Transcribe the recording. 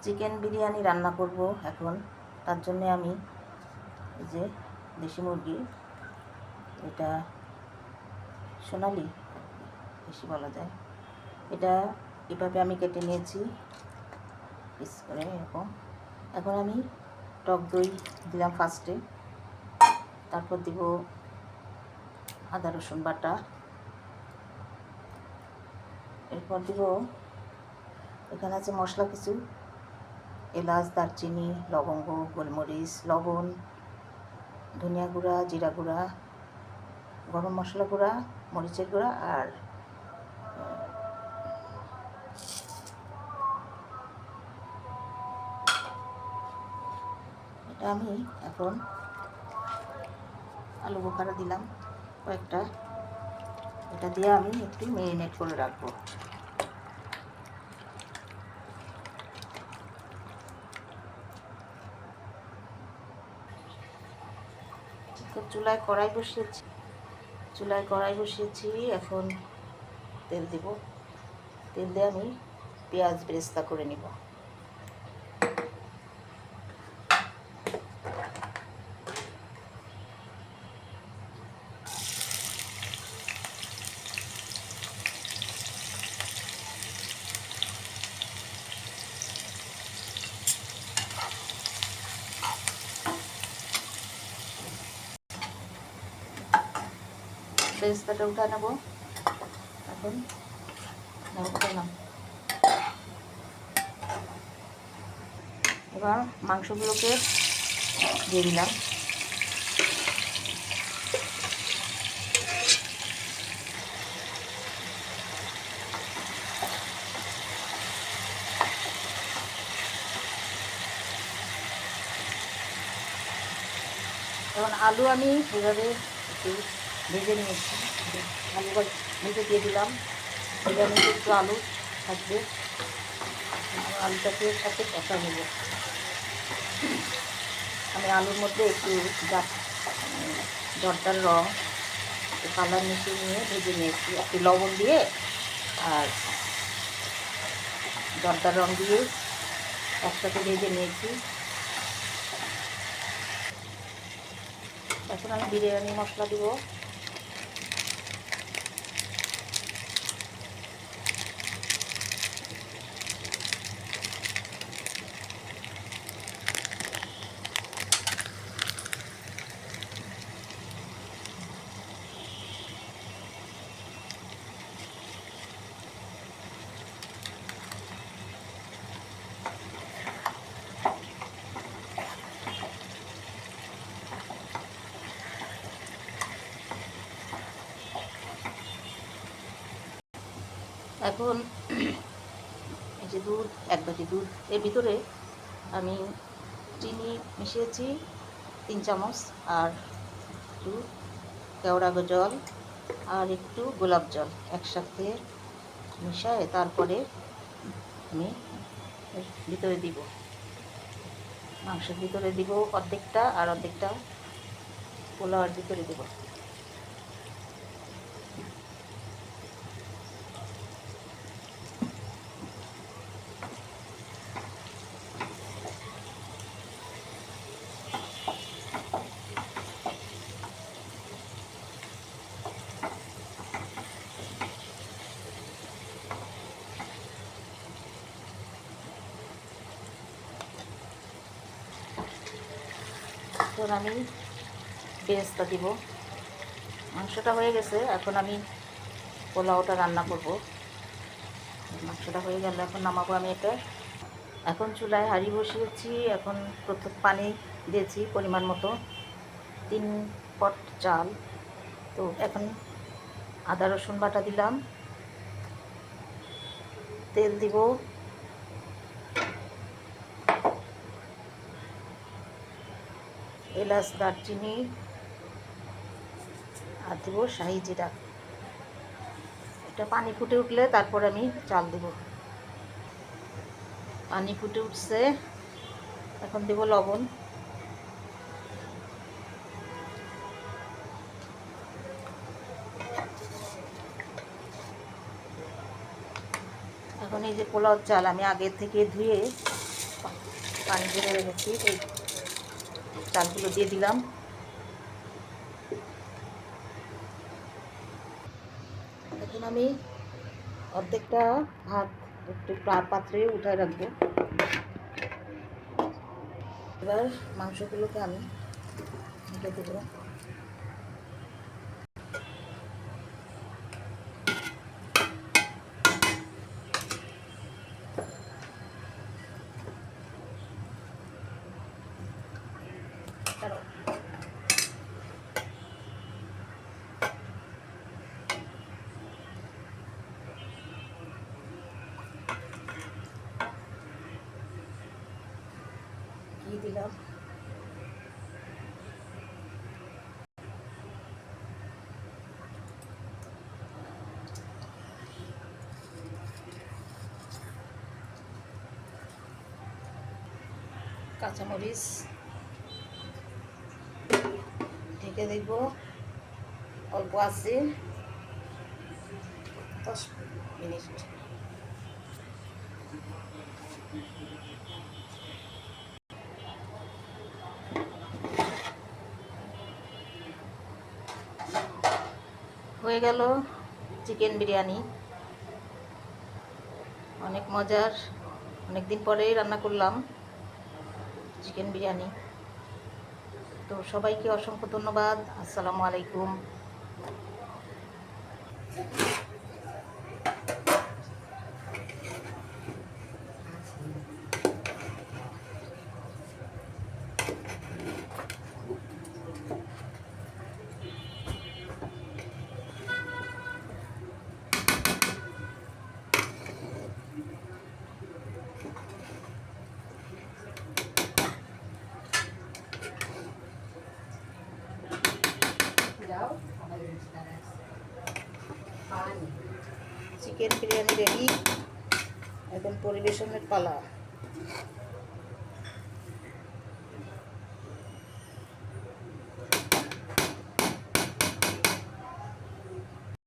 Chicken biryani রান্না করব এখন। তার জন্য আমি এই যে দেশি মুরগি, এটা সোনালি বেশি বলা যায়, এটা এভাবে আমি কেটে নিয়েছি পিস করে এরকম। এখন আমি টক দই দিলাম ফার্স্টে, তারপর দিব আদা রসুন বাটা, এরপর দিব এখানে আছে মশলা কিছু, এলাচ, দারচিনি, লবঙ্গ, গোলমরিচ, লবণ, ধনিয়া গুঁড়া, জিরা গুঁড়া, গরম মশলা গুঁড়া, মরিচের গুঁড়া, আর এটা আমি এখন আলু বোখারা দিলাম কয়েকটা, এটা দিয়ে আমি একটু ম্যারিনেট করে রাখবো। তো চুলায় কড়াই বসিয়েছি, এখন তেল দিব। তেল দিয়ে আমি পেঁয়াজ বেরেস্তা করে নিব। বেরেস্তাটা উঠে নেব এখন। এবার মাংসগুলোকে দিয়ে দিলাম। এখন আলু আমি এভাবে একটু ভেজে নিয়েছি, আলু ভেজে দিয়ে দিলাম। এখানে একটু আলু থাকবে, আলুটাকে সাথে কষা নেব। আমি আলুর মধ্যে একটু জর্দার রং, একটু কালার মিশিয়ে নিয়ে ভেজে নিয়েছি, একটু লবণ দিয়ে আর জর্দার রং দিয়ে একসাথে ভেজে নিয়েছি। এখন আমি বিরিয়ানি মশলা দিব। এখন এই যে দুধ, 1 বাটি দুধ, এর ভিতরে আমি চিনি মিশিয়েছি 3 চামচ, আর একটু কেওড়া জল আর একটু গোলাপ জল একসাথে মিশায়ে তারপরে আমি ভিতরে দিব, মাংসের ভিতরে দিব অর্ধেকটা, আর অর্ধেকটা পোলাওয়ের ভিতরে দিব। এখন আমি বেরেস্তা দিব। মাংসটা হয়ে গেছে, এখন আমি পোলাওটা রান্না করব। মাংসটা হয়ে গেল, এখন নামাবো আমি এটা। এখন চুলায় হাঁড়ি বসিয়েছি, এখন প্রথম পানি দিয়েছি পরিমাণ মতো, 3 পট চাল। তো এখন আদা রসুন বাটা দিলাম, তেল দিব, এলাচ, দারচিনি, আর দেবো শাহি জিরা। এটা পানি ফুটে উঠলে তারপর আমি চাল দেব। পানি ফুটে উঠছে, এখন দেব লবণ। এখন এই যে পোলাও চাল আমি আগে থেকে ধুয়ে পানি বের হয়ে গেছি, এই চালগুলো দিয়ে দিলাম। এখন আমি অর্ধেকটা ভাত একটু পাত্রে উঠায় রাখবো। এবার মাংসগুলোকে আমি ঢেকে দেবো। ঘি দিলাম, কাঁচামরিচ, ঢেকে দেখব অল্প আছে 10 মিনিট। হয়ে গেল চিকেন বিরিয়ানি। অনেক মজার, অনেক দিন পরেই রান্না করলাম চিকেন বিরিয়ানি। তো সবাইকে অসংখ্য ধন্যবাদ। আসসালামু আলাইকুম। চিকেন বিরিয়ানি রেডি, এখন পরিবেশনের পালা।